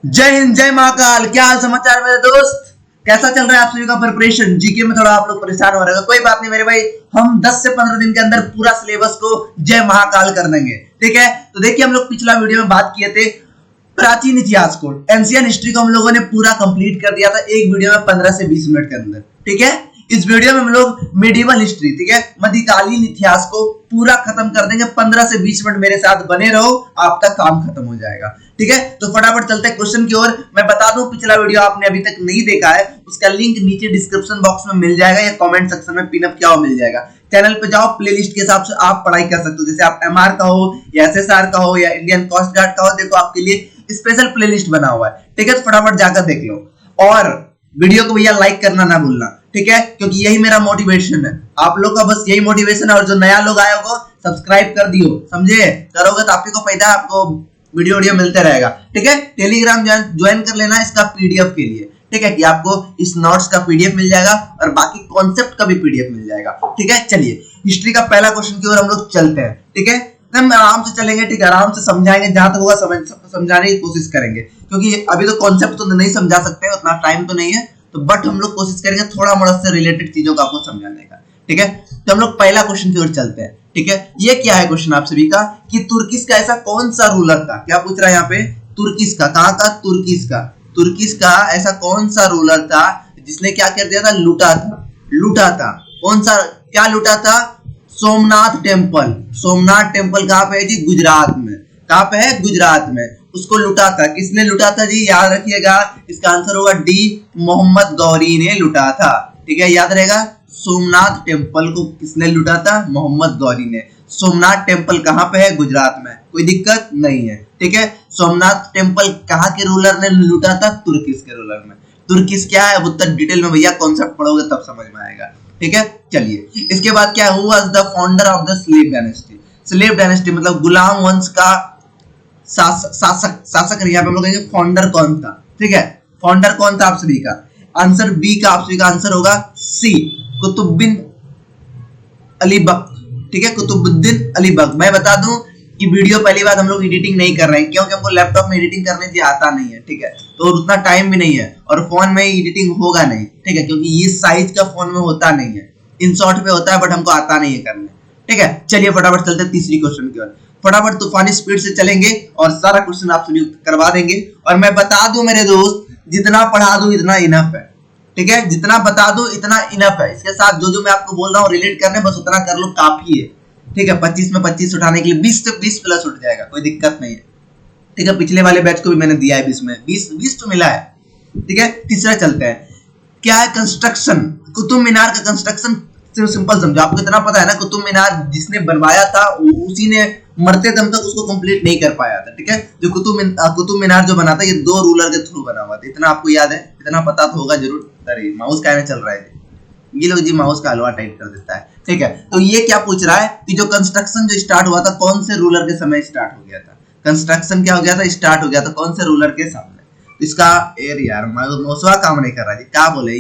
जय हिंद, जय महाकाल। क्या हाल समाचार मेरे दोस्त, कैसा चल रहा है आप सभी का प्रिपरेशन? जीके में थोड़ा आप लोग परेशान हो रहे हो, कोई बात नहीं मेरे भाई, हम 10 से 15 दिन के अंदर पूरा सिलेबस को जय महाकाल कर देंगे। ठीक है, तो देखिए हम लोग पिछला वीडियो में बात किए थे प्राचीन इतिहास को, एंशिएंट हिस्ट्री को हम लोगों ने पूरा कंप्लीट कर दिया था एक वीडियो में 15 से 20 मिनट के अंदर। ठीक है, इस वीडियो में हम लोग मिडिवल हिस्ट्री, ठीक है, मध्यकालीन इतिहास को पूरा खत्म कर देंगे। 15 से 20 मिनट मेरे साथ बने रहो, आपका काम खत्म हो जाएगा। ठीक है, तो फटाफट चलते हैं क्वेश्चन की ओर। मैं बता दूं, पिछला वीडियो आपने अभी तक नहीं देखा है, उसका लिंक नीचे डिस्क्रिप्शन बॉक्स में मिल जाएगा या कमेंट सेक्शन में पिन अप किया हुआ मिल जाएगा। चैनल पे जाओ, प्लेलिस्ट के हिसाब से आप पढ़ाई कर सकते हो, जैसे आप एमआर का हो या एसएसआर का हो या इंडियन कोस्ट गार्ड का हो, देखो आपके लिए स्पेशल प्लेलिस्ट बना हुआ है। ठीक है, तो फटाफट जाकर देख लो और वीडियो को भैया लाइक करना ना भूलना। ठीक है, क्योंकि यही मेरा मोटिवेशन है, आप लोग का बस यही मोटिवेशन है। और जो नया लोग आए हो सब्सक्राइब कर दियो, समझे? करोगे तो आपको फायदा, आपको वीडियो मिलते रहेगा। ठीक है, टेलीग्राम ज्वाइन कर लेना इसका पीडीएफ के लिए। ठीक है, कि आपको इस नोट्स का पीडीएफ मिल जाएगा और बाकी कॉन्सेप्ट का भी पीडीएफ मिल जाएगा। ठीक है, चलिए हिस्ट्री का पहला क्वेश्चन की ओर हम लोग चलते हैं। ठीक है, हम आराम से चलेंगे, ठीक है, आराम से समझाएंगे, जहां तक होगा समझाने की कोशिश करेंगे, क्योंकि अभी तो कॉन्सेप्ट तो नहीं समझा सकते, उतना टाइम तो नहीं है, तो बट हम लोग कोशिश करेंगे थोड़ा मोड़ा से रिलेटेड चीजों को आपको समझाने का। ठीक है, तो हम लोग पहला क्वेश्चन की ओर चलते हैं। ठीक है, ये क्या है क्वेश्चन आप सभी का कि तुर्किस का ऐसा कौन सा रूलर था? क्या पूछ रहा है यहाँ पे? तुर्किस का, कहाँ का? तुर्किस का ऐसा कौन सा रूलर था जिसने क्या कर दिया था? लूटा था। कौन सा, क्या लूटा था? सोमनाथ टेम्पल कहाँ पे है जी? गुजरात में। कहाँ पे है? गुजरात में। उसको लूटा था, किसने लूटा था जी? याद रखिएगा, इसका आंसर होगा डी, मोहम्मद गौरी ने लूटा था। ठीक है, याद रहेगा, सोमनाथ टेम्पल को किसने लूटा था? मोहम्मद गौरी ने। सोमनाथ टेम्पल कहाँ पे है? गुजरात में, कोई दिक्कत नहीं है। ठीक है, सोमनाथ टेम्पल कहाँ के रूलर ने लूटा था? तुर्किस के रूलर में। तुर्किस क्या है उत्तर डिटेल में भैया कॉन्सेप्ट पढ़ोगे तब समझ में आएगा। ठीक है, चलिए इसके बाद क्या हुआ? The founder of the slave dynasty मतलब गुलाम वंश का शासक यहाँ पे हम लोग कहेंगे फाउंडर कौन था? ठीक है, फाउंडर कौन था आप सभी का? आंसर बी का आप सभी का आंसर होगा सी, कुतुबुद्दीन ऐबक। ठीक है, कुतुबुद्दीन ऐबक। मैं बता दूं कि वीडियो पहली बार हम लोग एडिटिंग नहीं कर रहे हैं, क्योंकि हमको लैपटॉप में एडिटिंग करने की आता नहीं है। ठीक है, तो उतना टाइम भी नहीं है और फोन में एडिटिंग होगा नहीं। ठीक है, क्योंकि ये साइज का फोन में होता नहीं है, इन शॉर्ट पे होता है, बट हमको आता नहीं है करने। ठीक है, चलिए फटाफट चलते हैं तीसरी क्वेश्चन की ओर। फटाफट तूफानी स्पीड से चलेंगे और सारा क्वेश्चन आप सभी करवा देंगे। और मैं बता दूं मेरे दोस्त, जितना पढ़ा दूं इतना इनफ है। ठीक है, जितना बता दूं इतना इनफ है। इसके साथ जो मैं आपको बोल रहा हूँ रिलेट करने, बस उतना कर लो, काफी है। ठीक है, 25 में 25 उठाने के लिए 20 से 20 प्लस उठ जाएगा, कोई दिक्कत नहीं है। ठीक है, पिछले वाले बैच को भी मैंने दिया है 20 में 20 तो मिला है। ठीक है, तीसरा चलते हैं। क्या है कंस्ट्रक्शन? कुतुब मीनार का कंस्ट्रक्शन सिंपल समझो, आपको इतना पता है ना, कुतुब मीनार जिसने बनवाया था उसी ने मरते दम तक उसको कंप्लीट नहीं कर पाया था। ठीक है, जो कुतुब मीनार जो बना था, ये 2 रूलर के थ्रू बना हुआ था। इतना आपको याद है, इतना पता तो होगा जरूर। अरे माउस क्या में चल रहा है, ये लोग जी माउस का हलवा टाइट कर देता है। ठीक है, तो ये क्या पूछ रहा है कि जो कंस्ट्रक्शन जो स्टार्ट हुआ था, कौन से रूलर के समय स्टार्ट हो गया था? कंस्ट्रक्शन क्या हो गया था? स्टार्ट हो गया था कौन से रूलर के सामने? इसका यार माउसवा काम नहीं कर रहा जी, क्या बोले?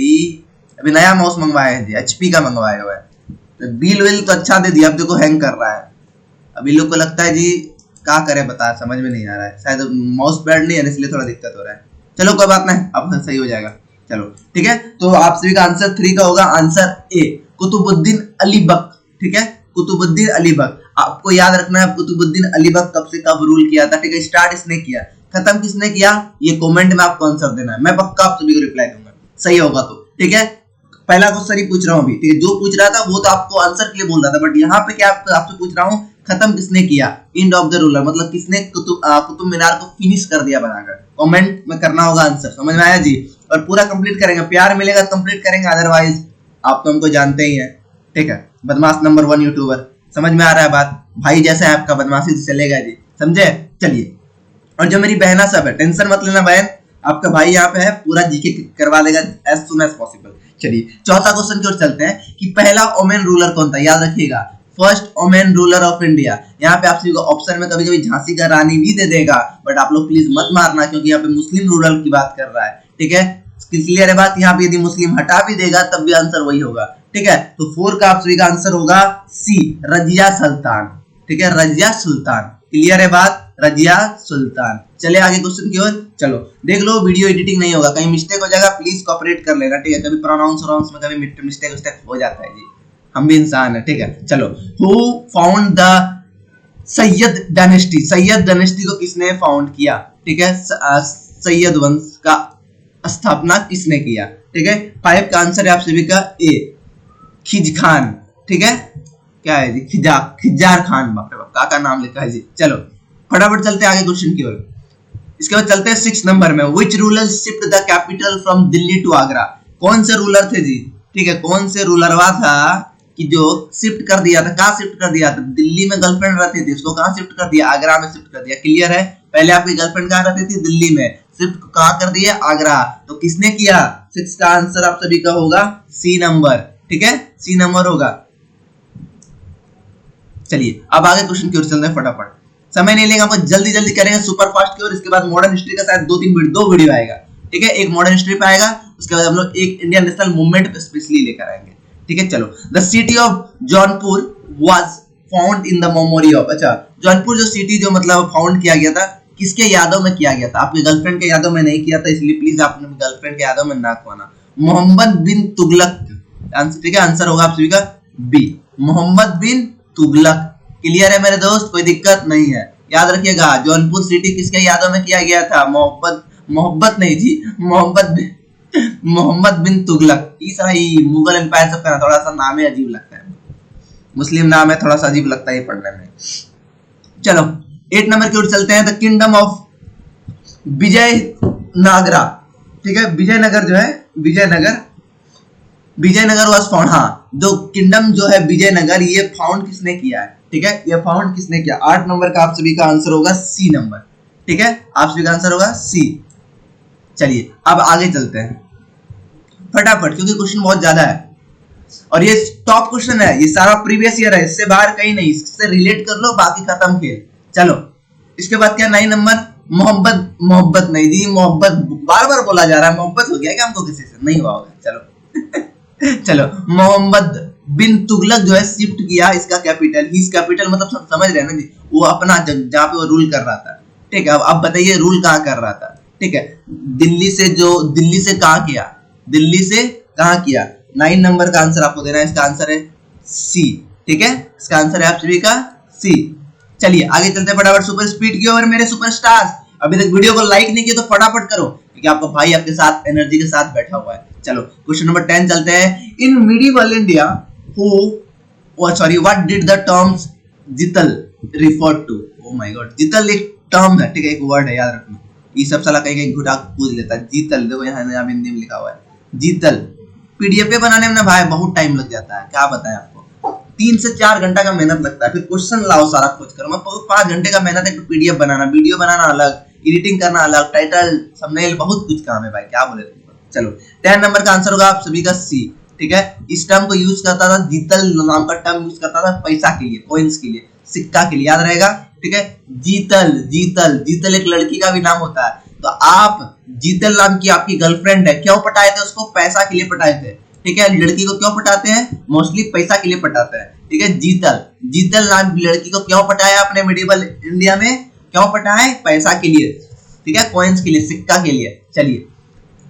अभी नया माउस मंगवाया है जी, एचपी का मंगवाया हुआ है, तो बिल विल तो अच्छा दे दिया, अब देखो हैंग कर रहा है। अभी लोग को लगता है जी क्या करे, बता समझ में नहीं आ रहा है, शायद माउस पैड नहीं है इसलिए थोड़ा दिक्कत हो रहा है। चलो कोई बात नहीं, अब सही हो जाएगा। चलो ठीक है, तो आप सभी का आंसर 3 का होगा आंसर ए, कुतुबुद्दीन ऐबक। ठीक है, कुतुबुद्दीन ऐबक। आपको याद रखना है कुतुबुद्दीन ऐबक कब से कब रूल किया था। ठीक है, स्टार्ट इसने किया, खत्म किसने किया? ये कमेंट में आपको आंसर देना है, मैं पक्का आप सभी को रिप्लाई दूंगा, सही होगा तो। ठीक है, पहला क्वेश्चन ही पूछ रहा हूं अभी। ठीक है, जो पूछ रहा था वो तो आपको आंसर के लिए बोल रहा था, बट यहाँ पे क्या आपसे पूछ रहा हूँ, खत्म किसने किया? एंड ऑफ द रूलर मतलब किसने कुतुब मीनार को फिनिश कर दिया बनाकर। कमेंट में करना होगा आंसर, समझ में आया जी? और पूरा कंप्लीट करेंगे, प्यार मिलेगा तो कंप्लीट करेंगे, अदरवाइज आप तो हमको जानते ही हैं। ठीक है, बदमाश नंबर 1 यूट्यूबर, समझ में आ रहा है बात? भाई जैसा है आपका, बदमाशी से चलेगा जी, समझे? चलिए, और जो मेरी बहना सब है, टेंशन मत लेना बहन, आपका भाई यहाँ पे है, पूरा जीके करवा देगा एज सुन एज पॉसिबल। चलिए चौथा क्वेश्चन की ओर चलते हैं कि पहला ओमेन रूलर कौन था? याद रखिएगा, first woman ruler of India. यहाँ पे आप सभी को ऑप्शन में कभी कभी झांसी का रानी भी दे देगा, बट आप लोग प्लीज मत मारना, क्योंकि यहाँ पे मुस्लिम रूलर की बात कर रहा है। ठीक है, क्लियर है बात? यहाँ पे यदि मुस्लिम हटा भी देगा तब भी आंसर वही होगा। ठीक है, तो 4 का आप सभी का आंसर होगा सी, रजिया सुल्तान। ठीक है, रजिया सुल्तान। क्लियर है बात? रजिया सुल्तान। चले आगे क्वेश्चन की ओर। चलो देख लो, वीडियो एडिटिंग नहीं होगा, कहीं मिस्टेक हो जाएगा प्लीज कॉपरेट कर लेना, ठीक है? कभी प्रोनाउंस में कभी मिस्टेक हो जाता है जी, हम भी इंसान है, ठीक है? चलो, who found the Syed dynasty, Syed dynasty को किसने फाउंड किया, ठीक है? सैयद वंश का स्थापना किसने किया, ठीक है? 5 का आंसर है आप सभी का ए, खिज खान, ठीक है? क्या है जी? खिजार खान, बाप रे बाप, का नाम लिखा है जी। चलो फटाफट चलते हैं आगे क्वेश्चन की ओर। इसके बाद चलते हैं 6 नंबर में। Which ruler shift the capital from Delhi to Agra? कौन से रूलर थे जी, ठीक है? कौन से रूलरवा था कि जो शिफ्ट कर दिया था? कहाँ शिफ्ट कर दिया था? दिल्ली में गर्लफ्रेंड रहती थी, उसको कहाँ शिफ्ट कर दिया? आगरा में शिफ्ट कर दिया। क्लियर है? पहले आपकी गर्लफ्रेंड कहाँ रहती थी? दिल्ली में, शिफ्ट कहाँ कर दिया? आगरा। तो किसने किया? 6 का आंसर आप सभी का होगा सी नंबर, ठीक है? सी नंबर होगा। चलिए अब आगे क्वेश्चन की ओर चलते हैं फटाफट, समय नहीं लेगा, हम जल्दी जल्दी करेंगे सुपर फास्ट की ओर। इसके बाद मॉडर्न हिस्ट्री का शायद 2 वीडियो आएगा, ठीक है? एक मॉडर्न हिस्ट्री पे आएगा, उसके बाद हम लोग एक इंडियन नेशनल मूवमेंट पे स्पेशली लेकर आएंगे, ठीक है? चलो, the city of Jaunpur was found in the memory of, अच्छा जौनपुर जो सिटी जो मतलब फाउंड किया गया था, किसके यादों में किया गया था? आपकी गर्लफ्रेंड के यादों में नहीं किया था, इसलिए प्लीज आपने गर्लफ्रेंड के यादों में ना खोना। मोहम्मद बिन तुगलक आंसर, ठीक है? आंसर होगा आप सभी का बी, मोहम्मद बिन तुगलक। क्लियर है मेरे दोस्त? कोई दिक्कत नहीं है, याद रखिएगा। जौनपुर सिटी किसके यादों में किया गया था? मोहब्बत नहीं जी, मोहम्मद बिन तुगलक। तीसरा ही मुगल एम्पायर सबका ना थोड़ा सा नाम है अजीब लगता है, मुस्लिम नाम है, थोड़ा सा अजीब लगता है पढ़ने में। चलो 8 नंबर की ओर चलते हैं। द किंगडम ऑफ विजयनगरा, ठीक है? विजयनगर जो है, विजयनगर वाज फाउंड, हाँ जो किंगडम जो है विजयनगर, ये फाउंड किसने किया है, ठीक है? ये फाउंड किसने किया? 8 नंबर का आप सभी का आंसर होगा सी नंबर, ठीक है? आप सभी का आंसर होगा सी। चलिए अब आगे चलते हैं फटाफट, क्योंकि क्वेश्चन बहुत ज्यादा है और ये टॉप क्वेश्चन है, ये सारा प्रीवियस ईयर है, इससे बाहर कहीं नहीं, इससे रिलेट कर लो, बाकी खत्म खेल। चलो इसके बाद क्या? 9 नंबर, मोहब्बत नहीं जी, मोहब्बत बार बार बोला जा रहा है, मोहब्बत हो गया क्या हमको किसी से? नहीं हुआ होगा। चलो चलो, मोहम्मद बिन तुगलक जो है शिफ्ट किया इसका कैपिटल, हिज कैपिटल मतलब समझ रहे हैं ना जी, वो अपना जहाँ पे वो रूल कर रहा था, ठीक है? अब बताइए रूल कहाँ कर रहा था, ठीक है? दिल्ली से कहाँ किया? दिल्ली से कहाँ किया? 9 नंबर का आंसर आपको देना है, इसका आंसर है सी, ठीक है? इसका आंसर है आप सभी का सी। चलिए आगे चलते हैं फटाफट सुपर स्पीड की ओर। मेरे सुपरस्टार्स अभी तक वीडियो को लाइक नहीं किया तो फटाफट करो, क्योंकि आपका भाई आपके साथ एनर्जी के साथ बैठा हुआ है। चलो क्वेश्चन नंबर 10 चलते हैं। In medieval India what did the terms jital refer to? Oh my god, jital एक टर्म है, ठीक है? एक वर्ड है, याद रखना। ये सब साला कहीं घुटा पूछ लेता है। जीतल देखो यहाँ हिंदी में लिखा हुआ है, जीतल। पीडीएफ पे बनाने में ना भाई बहुत टाइम लग जाता है, क्या बताएं आपको, 3 से 4 घंटा का मेहनत लगता है, फिर क्वेश्चन लाओ सारा खोज करो। मैं 5 घंटे का मेहनत है पीडीएफ बनाना, वीडियो बनाना अलग, एडिटिंग करना अलग, टाइटल थंबनेल, बहुत कुछ काम है भाई, क्या बोले तुमको। चलो 10 नंबर का आंसर होगा आप सभी का सी, ठीक है? इस टर्म को यूज करता था, जीतल नाम का टर्म यूज करता था पैसा के लिए, कॉइंस के लिए, सिक्का के लिए, याद रहेगा, ठीक है? जीतल एक लड़की का भी नाम होता है। तो आप जीतल नाम की आपकी गर्लफ्रेंड है, क्यों पटाए थे उसको? पैसा के लिए पटाए थे, ठीक है? लड़की को क्यों पटाते हैं? मोस्टली पैसा के लिए पटाते हैं, ठीक है? जीतल नाम की लड़की को क्यों पटाया अपने मिडिवल इंडिया में? क्यों पटाए? पैसा के लिए, ठीक है? कॉइंस के लिए, सिक्का के लिए। चलिए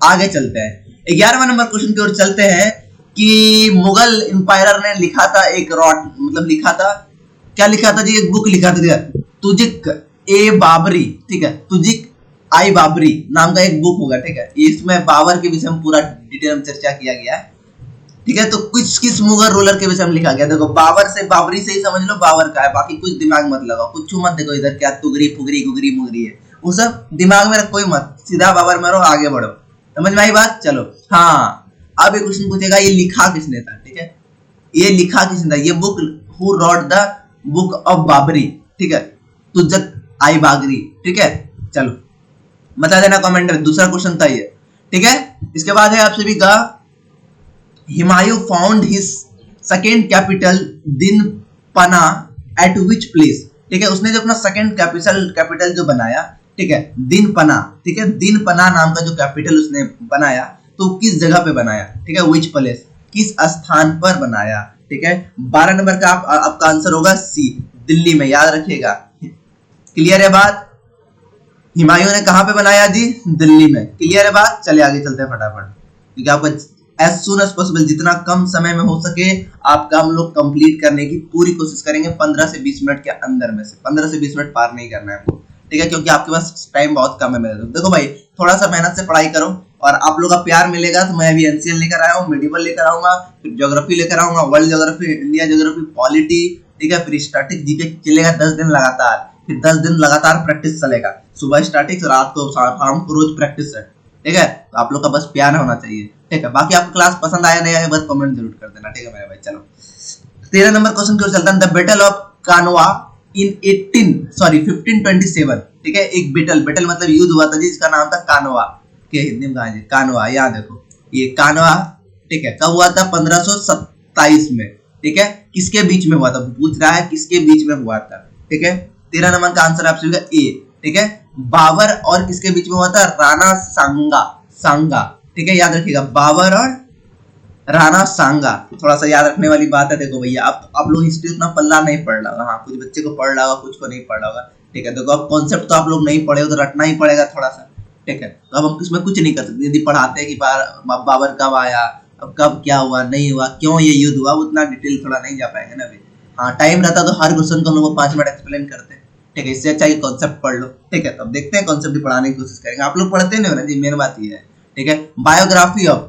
आगे चलते हैं 11वां नंबर क्वेश्चन की ओर चलते हैं कि मुगल एम्पायर ने लिखा था एक रॉट, मतलब लिखा था, क्या लिखा था जी? एक बुक लिखा था, तुजिक ए बाबरी, ठीक है? तुजिक आई बाबरी नाम का एक बुक होगा, ठीक है? इसमें बाबर के विषय में पूरा डिटेल में चर्चा किया गया है, ठीक है? तो कुछ किस मुगल रूलर के विषय में लिखा गया? देखो बाबर से, बाबरी से ही समझ लो बाबर का है, बाकी कुछ दिमाग मत लगाओ, कुछ मत देखो इधर क्या तुगरी फुगरी गुगरी मुगरी है, वो सब दिमाग में रखो ही मत, सीधा बाबर मारो, आगे बढ़ो। समझ में आई बात? चलो हाँ, अब एक क्वेश्चन पूछेगा ये लिखा किसने था, ठीक है? ये लिखा किसने था? ये book, who rot the book of Babri, ठीक है? तुजक आई बागरी, ठीक है? चलो बता देना कमेंट में, दूसरा क्वेश्चन था ये, ठीक है? इसके बाद है आप सभी का Humayun found his second capital दिन पना एट विच प्लेस, ठीक है? उसने जो अपना सेकेंड कैपिटल जो बनाया, ठीक है, दिन पना, ठीक है? दिन पना नाम का जो कैपिटल उसने बनाया, तो किस जगह पे बनाया, ठीक है? विच प्लेस, किस स्थान पर बनाया, ठीक है? 12 नंबर का आपका आंसर होगा सी, दिल्ली में, याद रखिएगा। क्लियर है बात? हुमायूं ने कहाँ पे बनाया जी? दिल्ली में। क्लियर है बात? चलिए आगे चलते हैं फटाफट, क्योंकि आपको एज सुन एज पॉसिबल जितना कम समय में हो सके आपका हम लोग कंप्लीट करने की पूरी कोशिश करेंगे 15 से 20 मिनट के अंदर में से। 15 से 20 मिनट पार नहीं करना है हमको, ठीक है, क्योंकि आपके पास टाइम बहुत कम है मेरे दोस्त। देखो भाई, थोड़ा सा मेहनत से पढ़ाई करो और आप लोग का प्यार मिलेगा तो मैं भी एनसीएल लेकर आया हूँ, मेडिवल लेकर आऊंगा, फिर ज्योग्राफी लेकर आऊंगा, world geography, India geography, polity, ठीक है, फिर स्टैटिक जीके चलेगा 10 दिन लगातार, फिर 10 दिन लगातार प्रैक्टिस चलेगा, सुबह स्टैटिक्स, रात को शाम को रोज प्रैक्टिस है, ठीक है। तो आप लोग का बस प्यार होना चाहिए, ठीक है। बाकी आपको क्लास पसंद आया नहीं आया बस कमेंट जरूर कर देना, ठीक है मेरे भाई। चलो 13 नंबर क्वेश्चन की ओर चलता है। द बैटल ऑफ कानवा इन 1527, ठीक है, एक बैटल मतलब युद्ध हुआ था जिसका नाम था कानवा, के हिंदी में कहा है कानवा, यहाँ देखो ये कानवा, ठीक है, कब हुआ था? 1527 में, ठीक है। किसके बीच में हुआ था पूछ रहा है, किसके बीच में हुआ था, ठीक है। 13 नंबर का आंसर आपसे ए, ठीक है, बाबर और किसके बीच में हुआ था? राणा सांगा, ठीक है, याद रखिएगा, बाबर और राणा सांगा। थोड़ा सा याद रखने वाली बात है। देखो भैया आप लोग हिस्ट्री उतना पल्ला नहीं पढ़ रहा होगा, हाँ कुछ बच्चे को पढ़ रहा होगा, कुछ को नहीं पढ़ रहा होगा, ठीक है। देखो अब कॉन्सेप्ट तो आप लोग नहीं पढ़े हो तो रटना ही पड़ेगा थोड़ा सा, ठीक है। तो अब हम इसमें कुछ नहीं कर सकते, यदि पढ़ाते हैं कि बाबर कब आया, अब कब क्या हुआ, नहीं हुआ, क्यों ये युद्ध हुआ, उतना डिटेल थोड़ा नहीं जा पाएंगे ना अभी। हाँ टाइम रहता तो हर क्वेश्चन को हम लोग 5 मिनट एक्सप्लेन करते हैं, ठीक है। इससे अच्छा ये कॉन्सेप्ट पढ़ लो, ठीक है। तो अब देखते हैं कॉन्सेप्ट भी पढ़ाने की कोशिश करेंगे। आप लोग पढ़ते नहीं हो ना जी, मेन बात ये है, ठीक है। बायोग्राफी ऑफ,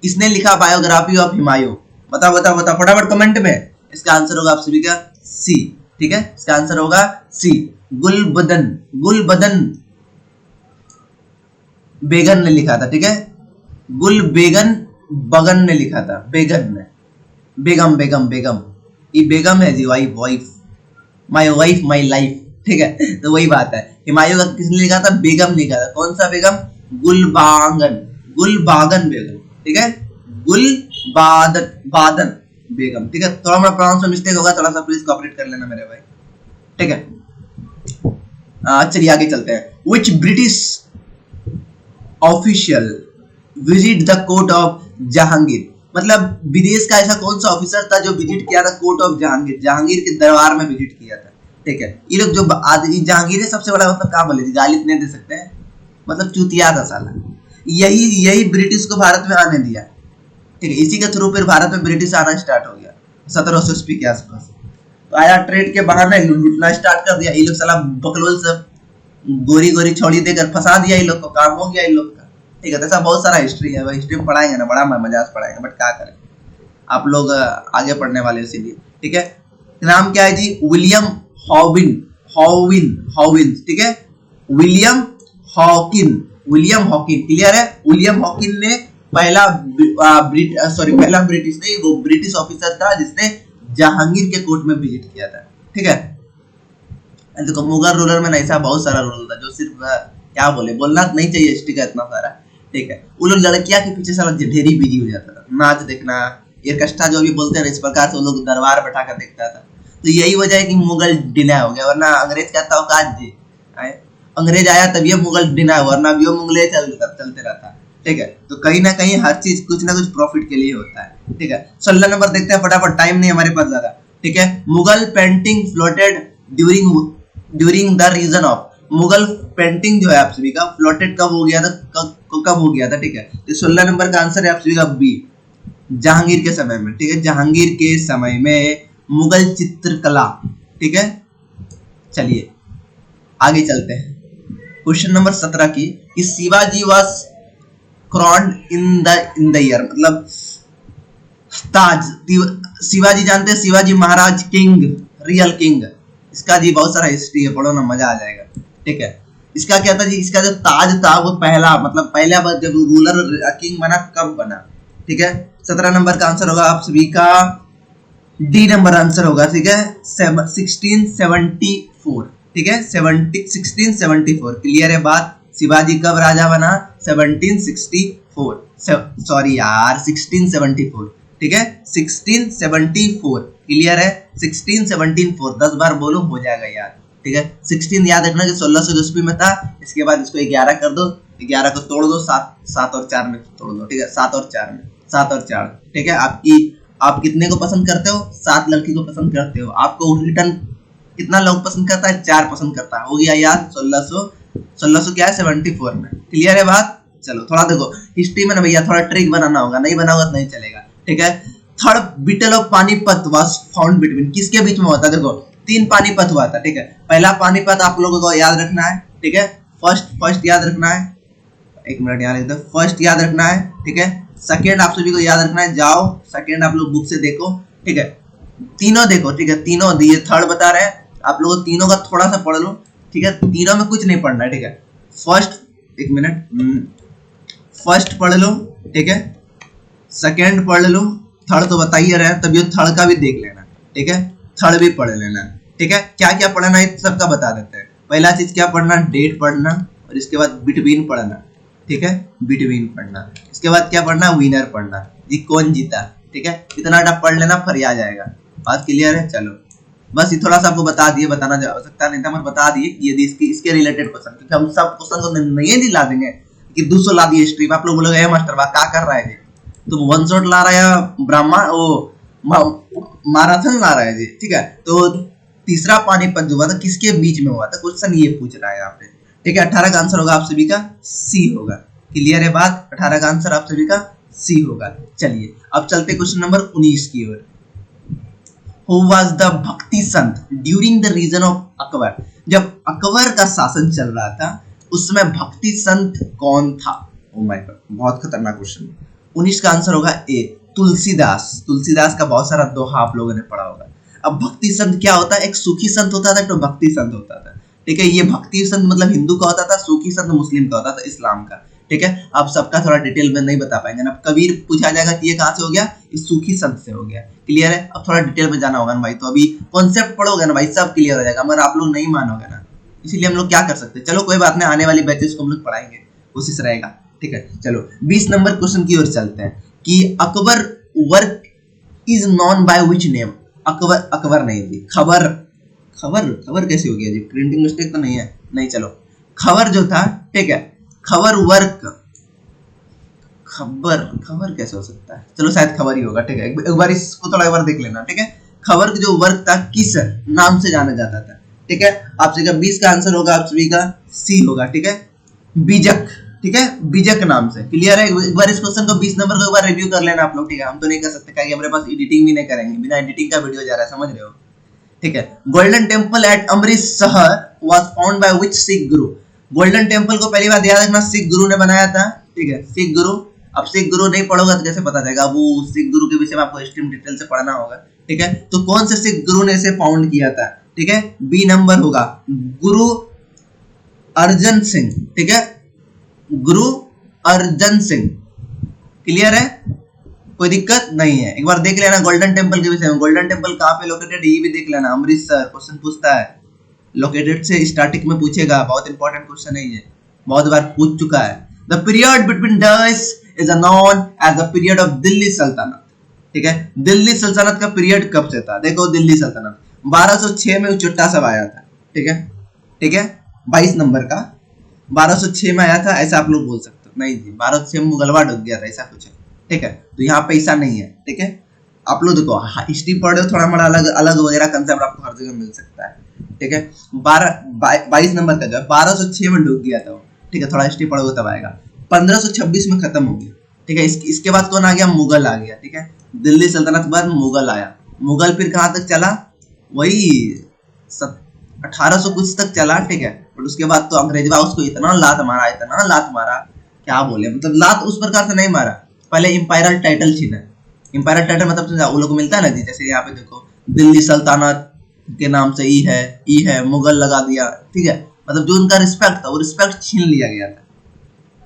किसने लिखा बायोग्राफी ऑफ हुमायूं? बताओ बताओ बताओ फटाफट कमेंट में। इसका आंसर होगा आप सभी का सी, ठीक है, इसका आंसर होगा सी, गुलबदन बेगन ने लिखा था, ठीक है, गुलबेगन बगन ने लिखा था, बेगन ने, बेगम ये बेगम है जी, wife, my wife my life, ठीक है। तो वही बात है, हुमायूं का किसने लिखा था? बेगम लिखा था। कौन सा बेगम? गुलबागन बेगम, ठीक है, बादन बेगम, ठीक है। थोड़ा मोड़ा प्रोनाउंस में मिस्टेक होगा, थोड़ा सा प्लीज कोऑपरेट कर लेना मेरे भाई, ठीक है। चलिए आगे चलते हैं। Which British official visit the court of Jahangir, मतलब विदेश का ऐसा कौन सा ऑफिसर था जो विजिट किया था कोर्ट ऑफ जहांगीर, जहांगीर के दरबार में विजिट किया था, ठीक है। ये लोग जो जहांगीर है सबसे बड़ा मतलब क्या बोले, गाली नहीं दे सकते हैं, मतलब चूतिया था साला, यही ब्रिटिश को भारत में आने दिया, ठीक है। इसी के थ्रू फिर भारत में ब्रिटिश आना स्टार्ट हो गया 1700 ईस्वी के आसपास। तो आया ट्रेड के बहाने लूटना स्टार्ट कर दिया, ये लोग साला बकलोल सब गोरी छोड़ी देकर फंसा दिया, ये लोग को काम हो गया इन लोग का, ठीक है। तो ऐसा बहुत सारा हिस्ट्री है, हिस्ट्री में पढ़ाएंगे ना, बड़ा मजा से पढ़ाएंगे, बट क्या करें आप लोग आगे पढ़ने वाले इसीलिए, ठीक है। नाम क्या है जी? विलियम हॉविन, ठीक है, विलियम हॉकिन, क्लियर है। विलियम हॉकिन ने पहला ब्रिटिश नहीं, वो ब्रिटिश ऑफिसर था जिसने जहांगीर के कोर्ट में विजिट किया था, ठीक है। देखो मुगल रूलर में ऐसा बहुत सारा रूल था जो सिर्फ क्या बोलना नहीं चाहिए हिस्ट्री का इतना सारा, ठीक है। वो लोग लड़कियां के पीछे सारा ढेरी बिजी हो जाता था, नाच देखना, ऑर्केस्ट्रा जो भी बोलते हैं इस प्रकार से वो लोग दरबार बैठा कर देखता था। तो यही वजह है कि मुगल डिनाय हो गया, वरना अंग्रेज कहता औकात जी, अंग्रेज आया तब ये मुगल डिनाय, वरना भी वो मुगले चलते रहता, ठीक है। तो कहीं ना कहीं हर चीज कुछ ना कुछ प्रॉफिट के लिए होता है, ठीक है। 16 नंबर देखते हैं फटाफट, टाइम नहीं हमारे पास ज्यादा, ठीक है। Mughal painting floated during the reign of, Mughal painting जो है आप सभी का फ्लोटेड कब हो गया था, ठीक है। तो 16 नंबर का आंसर है आप सभी का बी, जहांगीर के समय में, ठीक है, जहांगीर के समय में मुगल चित्रकला, ठीक है। चलिए आगे चलते हैं क्वेश्चन नंबर 17 की, कि Shivaji was crowned in the year, मतलब ताज, शिवाजी जानते हैं, Shivaji Maharaj king, real king, इसका जी बहुत सारा हिस्ट्री है, पढ़ो ना मजा आ जाएगा, ठीक है। इसका क्या था जी? इसका जो ताज था वो पहला बार जब रूलर किंग बना कब बना, ठीक है। 17 नंबर का आंसर होगा आप सभी का डी नंबर आंसर होगा, ठीक है, 1674, ठीक है, 1674, क्लियर है बात। शिवाजी कब राजा बना? 1764, सॉरी यार 1674, ठीक है, 1674, क्लियर है, 1674, 10 बार बोलो हो जाएगा यार, ठीक है। 16 याद रखना कि 1600 ईस्वी में था, इसके बाद इसको 11 कर दो, 11 को तोड़ दो, 7 और 4 में तोड़ दो, ठीक है, 7 और 4, ठीक है। आप कितने को पसंद करते हो? 7 लड़की को पसंद करते हो, आपको कितना लोग पसंद करता है? 4 पसंद करता है। हो गया याद 1600 क्या है 74 में। क्लियर है बात? चलो थोड़ा देखो हिस्ट्री में ना भैया थोड़ा ट्रिक बनाना होगा, नहीं बनाओगे तो नहीं चलेगा। ठीक है, third battle of Panipat was found between, किसके बीच में हुआ था? देखो 3 पानीपत हुआ था। ठीक है, पहला पानीपत आप लोगों को याद रखना है। ठीक है, फर्स्ट याद रखना है, एक मिनट यहाँ लिख दो, फर्स्ट याद रखना है। ठीक है, सेकेंड आप सभी को याद रखना है, जाओ सेकेंड आप लोग बुक से देखो। ठीक है, तीनों देखो। ठीक है, तीनों दिए, थर्ड बता रहे हैं आप लोगों, तीनों का थोड़ा सा पढ़ लो। ठीक है, तीनों में कुछ नहीं पढ़ना है। ठीक है, फर्स्ट एक मिनट, फर्स्ट पढ़ लो। ठीक है, सेकेंड पढ़ लो, थर्ड तो बताइए रहे, तभी थर्ड का भी देख लेना। ठीक है, थर्ड भी पढ़ लेना। ठीक है, क्या क्या पढ़ना है सबका बता देते हैं। पहला चीज क्या पढ़ना? डेट पढ़ना, और इसके बाद बिटवीन पढ़ना। ठीक है, बिटवीन पढ़ना। इसके बाद क्या पढ़ना? विनर पढ़ना, जी कौन जीता। ठीक है, इतना डब पढ़ लेना, फिर आ जाएगा। बात क्लियर है? चलो बस ये थोड़ा सा आपको बता दिए, बताना आवश्यकता नहीं था, मैं बता दिए कि यदि इसके रिलेटेड क्वेश्चन, क्योंकि हम सब क्वेश्चन को नहीं दिला देंगे कि 200 ला दिए हिस्ट्री में। आप लोग बोलोगे मास्टर बा क्या कर रहा है, तुम वन शॉट ला रहा है या ब्राह्मण वो मैराथन ला रहा है जी। ठीक है, तो तीसरा पानीपत जो हुआ था किसके बीच में हुआ था, क्वेश्चन ये पूछ रहा है यहाँ पे। ठीक है, 18 का आंसर होगा आप सभी का सी होगा। क्लियर है बात? 18 का आंसर आप सभी का सी होगा। चलिए अब चलते क्वेश्चन नंबर 19 की ओर। Who was the Bhakti sant during the reign of Akbar? जब अकबर का शासन चल रहा था उसमें भक्ति संत कौन था? ओ माय गॉड, बहुत खतरनाक क्वेश्चन। 19 का आंसर होगा ए, तुलसीदास। तुलसीदास का बहुत सारा दोहा आप लोगों ने पढ़ा होगा। अब भक्ति संत क्या होता है? एक सुखी संत होता था, तो भक्ति संत होता था। ठीक है, ये भक्ति संत मतलब हिंदू का होता था, सुखी संत मुस्लिम का होता था, इस्लाम का। ठीक है, आप सबका थोड़ा डिटेल में नहीं बता पाएंगे ना। कबीर पूछा जाएगा कि ये कहाँ से हो गया? इस सूखी संत से हो गया। क्लियर है? अब थोड़ा डिटेल में जाना होगा ना भाई, तो अभी कॉन्सेप्ट पढ़ोगे ना भाई सब क्लियर हो जाएगा, मगर आप लोग नहीं मानोगे ना, इसीलिए हम लोग क्या कर सकते हैं। चलो कोई बात नहीं, आने वाली बैचेस को हम लोग पढ़ाएंगे, कोशिश रहेगा। ठीक है, चलो 20 नंबर क्वेश्चन की ओर चलते हैं कि Akbar work is known by which name? Akbar नहीं थी, खबर कैसे हो गया जी? प्रिंटिंग मिस्टेक तो नहीं है? नहीं, चलो खबर जो था, ठीक है, खबर वर्क, खबर कैसे हो सकता है? चलो शायद खबर ही होगा। ठीक है, एक बार इसको थोड़ा एक बार देख लेना। ठीक है, खबर जो वर्क था किस नाम से जाना जाता था? ठीक है, आप सभी का 20 का आंसर होगा आप सभी का सी होगा। ठीक है, बीजक। ठीक है, बीजक नाम से। क्लियर है? एक बार इस क्वेश्चन को 20 नंबर को एक बार रिव्यू कर लेना आप लोग। ठीक है, हम तो नहीं कर सकते क्योंकि हमारे पास एडिटिंग भी नहीं करेंगे, बिना एडिटिंग का वीडियो जा रहा है, समझ रहे हो? ठीक है, golden temple at Amritsar was found by which Sikh guru? Golden temple को पहली बार याद रखना सिख गुरु ने बनाया था। ठीक है, सिख गुरु। अब सिख गुरु नहीं पढ़ोगा तो कैसे पता चलेगा? वो सिख गुरु के विषय में आपको हिस्ट्री में डिटेल से पढ़ना होगा। ठीक है, तो कौन से सिख गुरु ने इसे फाउंड किया था? ठीक है, बी नंबर होगा गुरु अर्जन सिंह। ठीक है, गुरु अर्जन सिंह। क्लियर है? कोई दिक्कत नहीं है। एक बार देख लेना गोल्डन टेम्पल के विषय में, गोल्डन टेम्पल कहाँ पे लोकेटेड है ये भी देख लेना। अमृतसर क्वेश्चन पूछता है, लोकेटेड से स्टार्टिंग में पूछेगा, बहुत इंपॉर्टेंट क्वेश्चन है ये, बहुत बार पूछ चुका है। The period between this is known as the period of Delhi Sultanate. ठीक है, दिल्ली सल्तनत का पीरियड कब से था? देखो दिल्ली सल्तनत 1206 में चुट्टा सब आया था। ठीक है, ठीक है, 22 नंबर का 1206 में आया था, ऐसा आप लोग बोल सकते हो। नहीं जी, 1206 में मुगलवा डूब गया था, ऐसा कुछ है। ठीक है, तो यहाँ पे ऐसा नहीं है। ठीक है, आप लोग देखो हिस्ट्री पढ़ रहे हो, थोड़ा मोड़ा अलग अलग वगैरह कंसेप्ट आपको हर जगह मिल सकता है। ठीक है, 22 नंबर का जो है 1206 में डूब गया था वो। ठीक है, थोड़ा हिस्ट्री पढ़ोगे तब आएगा। 1526 में खत्म हो गया। ठीक है, इसके बाद कौन आ गया? मुगल आ गया। ठीक है, दिल्ली सल्तनत के बाद मुगल आया। मुगल फिर कहाँ तक चला? वही 1800 कुछ तक चला। ठीक है, और उसके बाद तो अंग्रेजवा उसको इतना लात मारा, क्या बोले, मतलब लात उस प्रकार से नहीं मारा, पहले इंपायरल टाइटल छीना। इंपायरल टाइटल मतलब वो लोग को मिलता है ना जी, जैसे यहाँ पे देखो दिल्ली सल्तनत के नाम से ई है मुगल लगा दिया। ठीक है, मतलब जो उनका रिस्पेक्ट था वो रिस्पेक्ट छीन लिया गया था।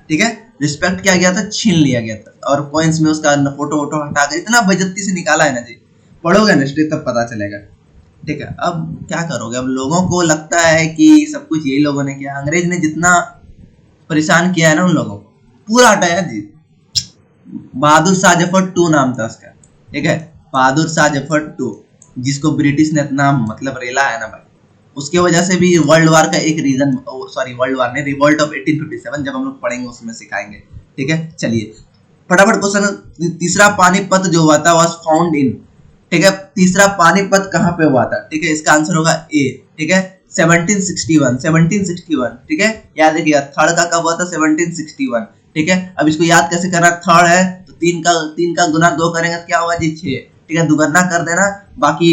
ठीक है, रिस्पेक्ट किया गया था, छीन लिया गया था, और कॉइन्स में उसका फोटो वोटो हटा के इतना बेइज्जती से निकाला है ना जी, पढ़ोगे ना हिस्ट्री तब पता चलेगा। ठीक है, अब क्या करोगे? अब लोगों को लगता है कि सब कुछ यही लोगों ने किया, अंग्रेज ने जितना परेशान किया है ना उन लोगों को पूरा हटाया जी। बहादुर शाह जफर 2 नाम था उसका। ठीक है, बहादुर शाह जफर 2, जिसको ब्रिटिश ने इतना मतलब रेला है ना भाई, उसके वजह से भी वर्ल्ड वार का एक रीजन, सॉरी वर्ल्ड वार नहीं, रिवॉल्ट ऑफ 1857 जब हम लोग पढ़ेंगे उसमें सिखाएंगे। ठीक है, चलिए फटाफट क्वेश्चन। तीसरा पानीपत जो हुआ था वाज फाउंड इन। ठीक है। तीसरा पानीपत कहाँ पे हुआ था, ठीक है, इसका आंसर होगा ए, ठीक है, 1761, ठीक है, याद रखिएगा। थर्ड का कब हुआ था, 1761, ठीक है। अब इसको याद कैसे करना, थर्ड है तो तीन का गुना 2 करेंगे तो क्या होगा जी 6, ठीक है, दुगना कर देना। बाकी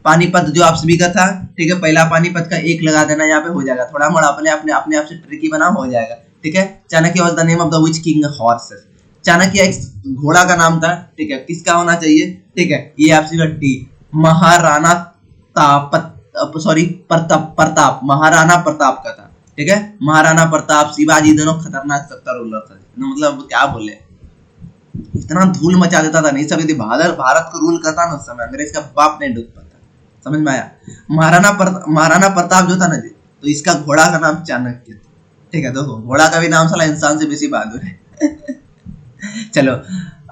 पानीपत जो आप सभी का था, ठीक है, पहला पानीपत का 1 लगा देना, यहाँ पे हो जाएगा। थोड़ा मोड़ा अपने आप से ट्रिकी बना हो जाएगा, ठीक है। Chanakya was the name of the which king horses, Chanakya एक घोड़ा का नाम था, ठीक है, किसका होना चाहिए, ठीक है, ये आपसे का टी, महाराणा प्रताप, महाराणा प्रताप का था, ठीक है। महाराणा प्रताप, शिवाजी दोनों खतरनाक सत्ता रूलर था, मतलब क्या बोले, इतना धूल मचा देता था, नहीं सब यदि भारत को रूल करता ना उस समय, अंग्रेज का बाप नहीं डूब पाता, समझ में आया। महाराणा प्रताप जो था ना जी, तो इसका घोड़ा का नाम चाणक्य था, ठीक है। देखो घोड़ा का भी नाम साला इंसान से बेसी बहादुर है। चलो,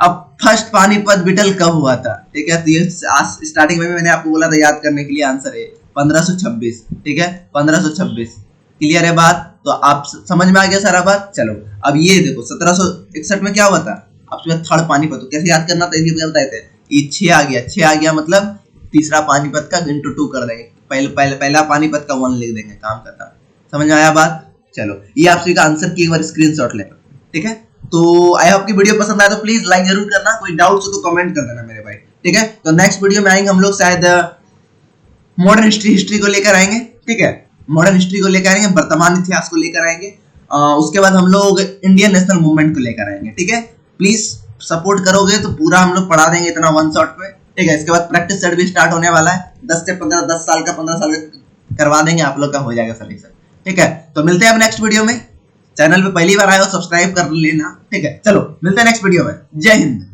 अब फर्स्ट पानीपत बैटल कब हुआ था, ठीक है, तो ये स्टार्टिंग में भी मैंने आपको बोला था याद करने के लिए, आंसर है 1526, ठीक है, 1526। क्लियर है बात, तो आप समझ में आ गया सारा बात। चलो अब ये देखो 1761 में क्या हुआ था, आपसे थर्ड पानीपत, तो कैसे याद करना था ये बताए थे, ये 6 आ गया, मतलब तीसरा पानीपत का इंटू 2 कर देंगे, पहला पानीपत का 1 लिख देंगे, काम खत्म। समझ में आया बात। चलो ये आपसे का आंसर की एक बार स्क्रीनशॉट लेना, ठीक है। तो आई होप की वीडियो पसंद आया तो प्लीज लाइक जरूर करना, कोई डाउट हो तो कमेंट कर देना मेरे भाई, ठीक है। तो नेक्स्ट वीडियो में आएंगे हम लोग शायद मॉडर्न हिस्ट्री को लेकर आएंगे, ठीक है, मॉडर्न हिस्ट्री को लेकर आएंगे, वर्तमान इतिहास को लेकर आएंगे, उसके बाद हम लोग इंडियन नेशनल मूवमेंट को लेकर आएंगे, ठीक है। प्लीज सपोर्ट करोगे तो पूरा हम लोग पढ़ा देंगे इतना 1 शॉट पे, ठीक है। इसके बाद प्रैक्टिस सेट भी स्टार्ट होने वाला है, 10 साल का 15 साल का करवा देंगे, आप लोग का हो जाएगा सिलेक्शन, ठीक है। तो मिलते हैं अब नेक्स्ट वीडियो में, चैनल पे पहली बार आए हो सब्सक्राइब कर लेना, ठीक है। चलो मिलते हैं नेक्स्ट वीडियो में, जय हिंद।